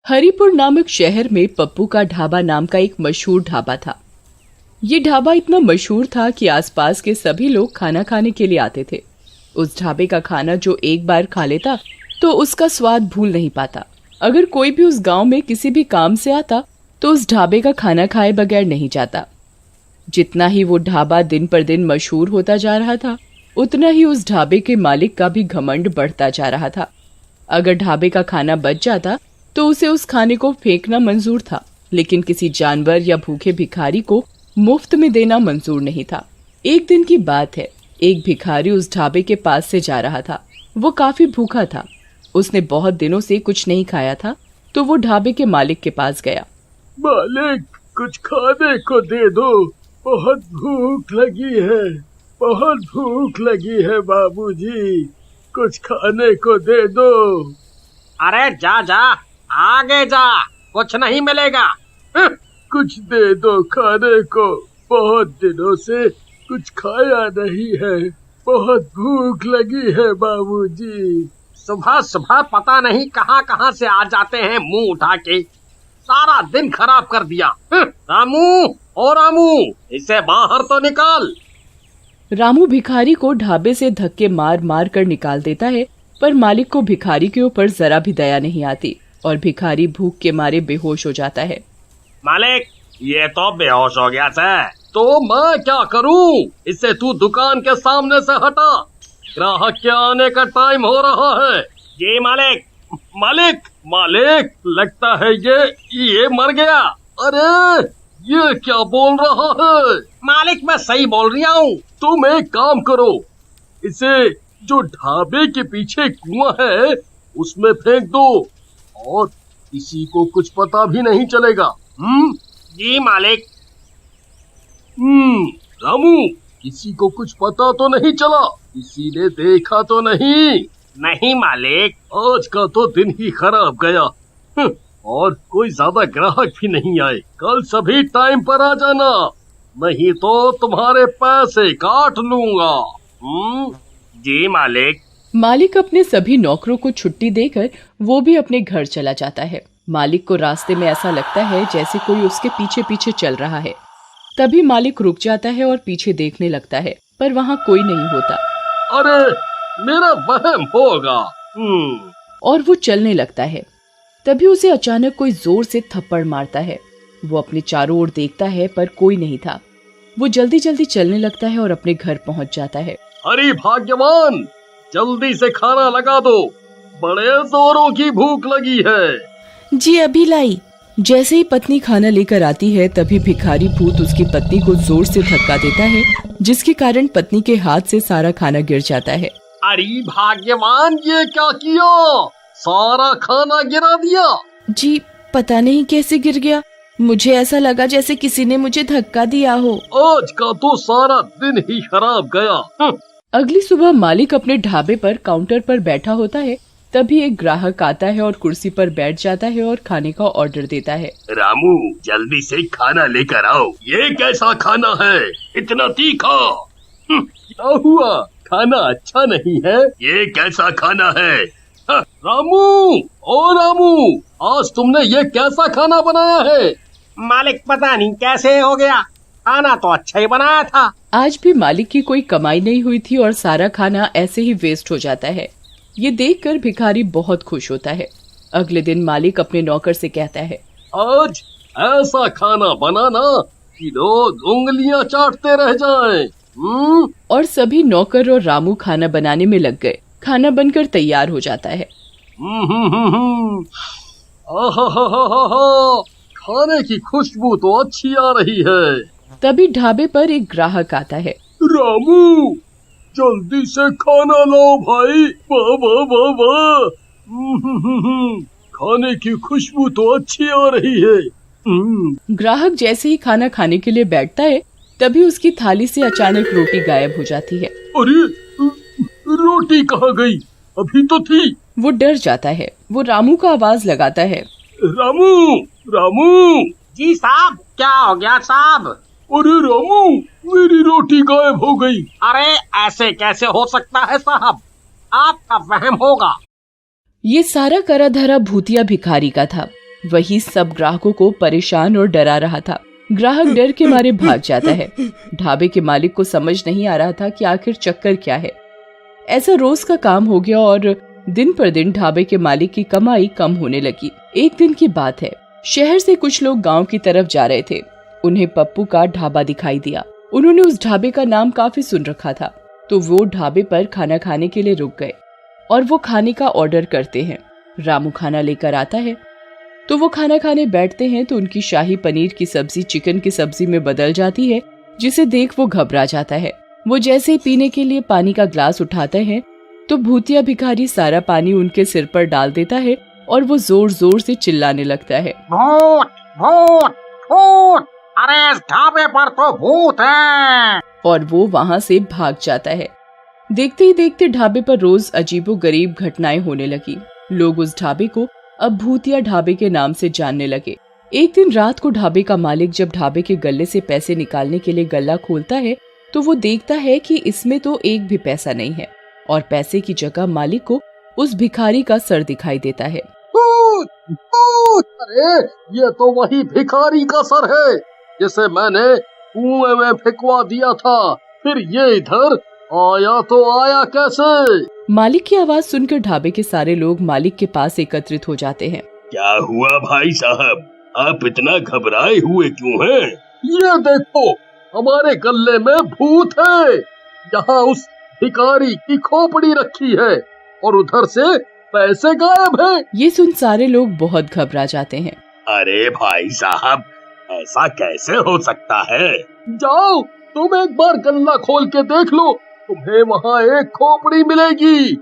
हरिपुर नामक शहर में पप्पू का ढाबा नाम का एक मशहूर ढाबा था। ये ढाबा इतना मशहूर था कि आसपास के सभी लोग खाना खाने के लिए आते थे। उस ढाबे का खाना जो एक बार खा लेता तो उसका स्वाद भूल नहीं पाता। अगर कोई भी उस गांव में किसी भी काम से आता तो उस ढाबे का खाना खाए बगैर नहीं जाता। जितना ही वो ढाबा दिन पर दिन मशहूर होता जा रहा था, उतना ही उस ढाबे के मालिक का भी घमंड बढ़ता जा रहा था। अगर ढाबे का खाना बच जाता तो उसे उस खाने को फेंकना मंजूर था, लेकिन किसी जानवर या भूखे भिखारी को मुफ्त में देना मंजूर नहीं था। एक दिन की बात है, एक भिखारी उस ढाबे के पास से जा रहा था। वो काफी भूखा था। उसने बहुत दिनों से कुछ नहीं खाया था, तो वो ढाबे के मालिक के पास गया। मालिक, कुछ खाने को दे दो, बहुत भूख लगी है, बहुत भूख लगी है बाबूजी, कुछ खाने को दे दो। अरे जा जा, आगे जा, कुछ नहीं मिलेगा। कुछ दे दो खाने को, बहुत दिनों से कुछ खाया नहीं है, बहुत भूख लगी है बाबूजी। सुबह सुबह पता नहीं कहाँ कहाँ से आ जाते हैं मुंह उठा के, सारा दिन खराब कर दिया। रामू, ओ रामू, इसे बाहर तो निकाल। रामू भिखारी को ढाबे से धक्के मार मार कर निकाल देता है, पर मालिक को भिखारी के ऊपर जरा भी दया नहीं आती और भिखारी भूख के मारे बेहोश हो जाता है। मालिक, ये तो बेहोश हो गया है, तो मैं क्या करूं? इसे तू दुकान के सामने से हटा, ग्राहक के आने का टाइम हो रहा है। जी मालिक। मालिक, मालिक, लगता है ये मर गया। अरे ये क्या बोल रहा है? मालिक, मैं सही बोल रहा हूँ। तुम एक काम करो, इसे जो ढाबे के पीछे कुआं है उसमें फेंक दो और किसी को कुछ पता भी नहीं चलेगा। जी मालिक। रामू, किसी को कुछ पता तो नहीं चला? किसी ने देखा तो नहीं? नहीं मालिक। आज का तो दिन ही खराब गया। और कोई ज्यादा ग्राहक भी नहीं आए। कल सभी टाइम पर आ जाना, नहीं तो तुम्हारे पैसे काट लूंगा। जी मालिक। मालिक अपने सभी नौकरों को छुट्टी देकर वो भी अपने घर चला जाता है। मालिक को रास्ते में ऐसा लगता है जैसे कोई उसके पीछे पीछे चल रहा है। तभी मालिक रुक जाता है और पीछे देखने लगता है, पर वहाँ कोई नहीं होता। अरे मेरा वहम होगा। और वो चलने लगता है। तभी उसे अचानक कोई जोर से थप्पड़ मारता है। वो अपने चारों ओर देखता है, पर कोई नहीं था। वो जल्दी जल्दी चलने लगता है और अपने घर पहुँच जाता है। अरे भाग्यवान, जल्दी से खाना लगा दो, बड़े जोरों की भूख लगी है। जी अभी लाई। जैसे ही पत्नी खाना लेकर आती है, तभी भिखारी भूत उसकी पत्नी को जोर से धक्का देता है, जिसके कारण पत्नी के हाथ से सारा खाना गिर जाता है। अरे भाग्यवान, ये क्या किया? सारा खाना गिरा दिया। जी पता नहीं कैसे गिर गया, मुझे ऐसा लगा जैसे किसी ने मुझे धक्का दिया हो। आज का तो सारा दिन ही खराब गया। अगली सुबह मालिक अपने ढाबे पर काउंटर पर बैठा होता है। तभी एक ग्राहक आता है और कुर्सी पर बैठ जाता है और खाने का ऑर्डर देता है। रामू, जल्दी से खाना लेकर आओ। ये कैसा खाना है, इतना तीखा? क्या हुआ, खाना अच्छा नहीं है? ये कैसा खाना है? रामू, ओ रामू, आज तुमने ये कैसा खाना बनाया है? मालिक, पता नहीं कैसे हो गया, खाना तो अच्छा ही बनाया था। आज भी मालिक की कोई कमाई नहीं हुई थी और सारा खाना ऐसे ही वेस्ट हो जाता है। ये देखकर भिखारी बहुत खुश होता है। अगले दिन मालिक अपने नौकर से कहता है, आज ऐसा खाना बनाना कि लोग उंगलियां चाटते रह जाएं। और सभी नौकर और रामू खाना बनाने में लग गए। खाना बनकर तैयार हो जाता है। खाने की खुशबू तो अच्छी आ रही है। तभी ढाबे पर एक ग्राहक आता है। रामू, जल्दी से खाना लाओ भाई। वाह वाह वाह वाह, खाने की खुशबू तो अच्छी आ रही है। ग्राहक जैसे ही खाना खाने के लिए बैठता है, तभी उसकी थाली से अचानक रोटी गायब हो जाती है। अरे रोटी कहाँ गई? अभी तो थी। वो डर जाता है। वो रामू का आवाज लगाता है। रामू, रामू। जी साहब, क्या हो गया साहब? अरे रामू, मेरी रोटी रोटी गायब हो गई। अरे ऐसे कैसे हो सकता है साहब, आपका वहम होगा। ये सारा करा धरा भूतिया भिखारी का था। वही सब ग्राहकों को परेशान और डरा रहा था। ग्राहक डर के मारे भाग जाता है। ढाबे के मालिक को समझ नहीं आ रहा था कि आखिर चक्कर क्या है। ऐसा रोज का काम हो गया और दिन पर दिन ढाबे के मालिक की कमाई कम होने लगी। एक दिन की बात है, शहर से कुछ लोग गांव की तरफ जा रहे थे। उन्हें पप्पू का ढाबा दिखाई दिया। उन्होंने उस ढाबे का नाम काफी सुन रखा था, तो वो ढाबे पर खाना खाने के लिए रुक गए और वो खाने का ऑर्डर करते हैं। रामू खाना लेकर आता है तो वो खाना खाने बैठते हैं तो उनकी शाही पनीर की सब्जी चिकन की सब्जी में बदल जाती है, जिसे देख वो घबरा जाता है। वो जैसे ही पीने के लिए पानी का ग्लास उठाते हैं तो भूतिया भिखारी सारा पानी उनके सिर पर डाल देता है और वो जोर जोर से चिल्लाने लगता है, भूत भूत भूत, अरे इस ढाबे पर तो भूत है। और वो वहाँ से भाग जाता है। देखते ही देखते ढाबे पर रोज अजीबोगरीब घटनाएं होने लगी। लोग उस ढाबे को अब भूतिया ढाबे के नाम से जानने लगे। एक दिन रात को ढाबे का मालिक जब ढाबे के गल्ले से पैसे निकालने के लिए गल्ला खोलता है तो वो देखता है कि इसमें तो एक भी पैसा नहीं है और पैसे की जगह मालिक को उस भिखारी का सर दिखाई देता है। भूत भूत, अरे ये तो वही भिखारी का सर है जिसे मैंने कुएं में फेंकवा दिया था। फिर ये इधर आया तो आया कैसे? मालिक की आवाज सुनकर ढाबे के सारे लोग मालिक के पास एकत्रित हो जाते हैं। क्या हुआ भाई साहब, आप इतना घबराए हुए क्यों हैं? ये देखो, हमारे गल्ले में भूत है। यहाँ उस भिखारी की खोपड़ी रखी है और उधर से पैसे गायब हैं। ये सुन सारे लोग बहुत घबरा जाते हैं। अरे भाई साहब, ऐसा कैसे हो सकता है? जाओ, तुम एक बार गल्ला खोल के देख लो, तुम्हें वहाँ एक खोपड़ी मिलेगी।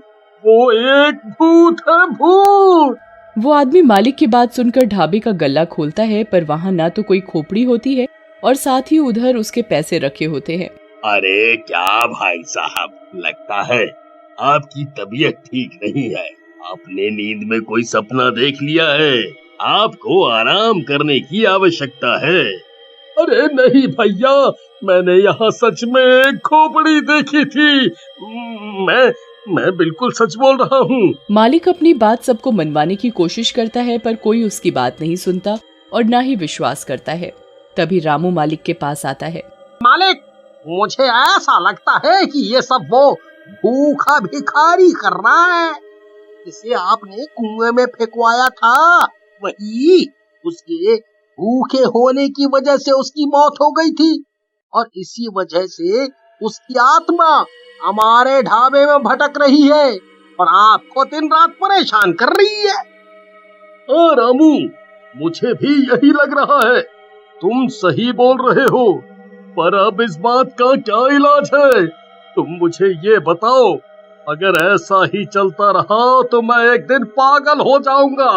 वो एक भूत है, भूत। वो आदमी मालिक की बात सुनकर ढाबे का गल्ला खोलता है, पर वहाँ ना तो कोई खोपड़ी होती है और साथ ही उधर उसके पैसे रखे होते हैं। अरे क्या भाई साहब, लगता है आपकी तबीयत ठीक नहीं है। आपने नींद में कोई सपना देख लिया है। आपको आराम करने की आवश्यकता है। अरे नहीं भैया, मैंने यहाँ सच में एक खोपड़ी देखी थी। मैं बिल्कुल सच बोल रहा हूँ। मालिक अपनी बात सबको मनवाने की कोशिश करता है, पर कोई उसकी बात नहीं सुनता और ना ही विश्वास करता है। तभी रामू मालिक के पास आता है। मालिक, मुझे ऐसा लगता है कि ये सब वो भूखा भिखारी कर रहा है जिसे आपने कुएं में फेंकवाया था। वही उसके भूखे होने की वजह से उसकी मौत हो गई थी और इसी वजह से उसकी आत्मा हमारे ढाबे में भटक रही है और आपको दिन रात परेशान कर रही है। हाँ रामू, मुझे भी यही लग रहा है। तुम सही बोल रहे हो, पर अब इस बात का क्या इलाज है? तुम मुझे ये बताओ। अगर ऐसा ही चलता रहा तो मैं एक दिन पागल हो जाऊंगा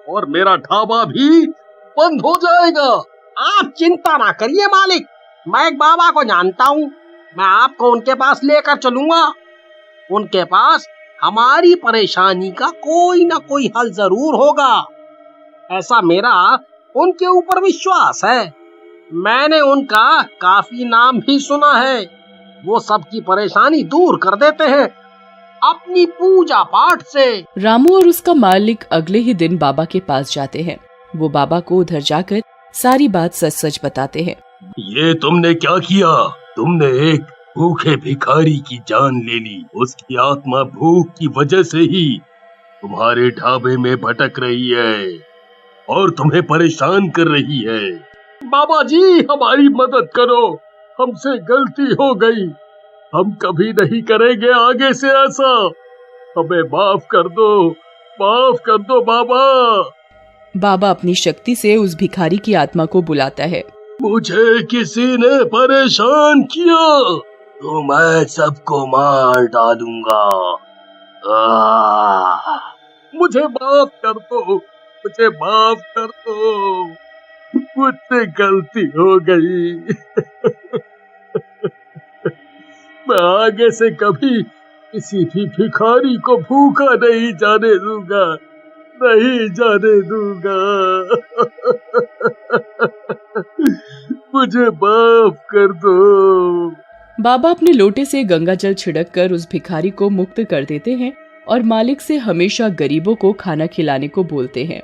और मेरा ढाबा भी बंद हो जाएगा। आप चिंता ना करिए मालिक, मैं एक बाबा को जानता हूँ। मैं आपको उनके पास लेकर चलूंगा। उनके पास हमारी परेशानी का कोई ना कोई हल जरूर होगा। ऐसा मेरा उनके ऊपर विश्वास है। मैंने उनका काफी नाम भी सुना है। वो सबकी परेशानी दूर कर देते हैं अपनी पूजा पाठ से। रामू और उसका मालिक अगले ही दिन बाबा के पास जाते हैं। वो बाबा को उधर जाकर सारी बात सच सच बताते हैं। ये तुमने क्या किया? तुमने एक भूखे भिखारी की जान ले ली। उसकी आत्मा भूख की वजह से ही तुम्हारे ढाबे में भटक रही है और तुम्हें परेशान कर रही है। बाबा जी, हमारी मदद करो, हमसे गलती हो गई। हम कभी नहीं करेंगे आगे से ऐसा। हमें माफ कर दो बाबा। बाबा अपनी शक्ति से उस भिखारी की आत्मा को बुलाता है। मुझे किसी ने परेशान किया तो मैं सबको मार डालूंगा। मुझे माफ कर दो, मुझसे गलती हो गई। मैं आगे से कभी किसी भी भिखारी को भूखा नहीं जाने दूंगा। मुझे माफ कर दो। बाबा अपने लोटे से गंगा जल छिड़क कर उस भिखारी को मुक्त कर देते हैं और मालिक से हमेशा गरीबों को खाना खिलाने को बोलते हैं।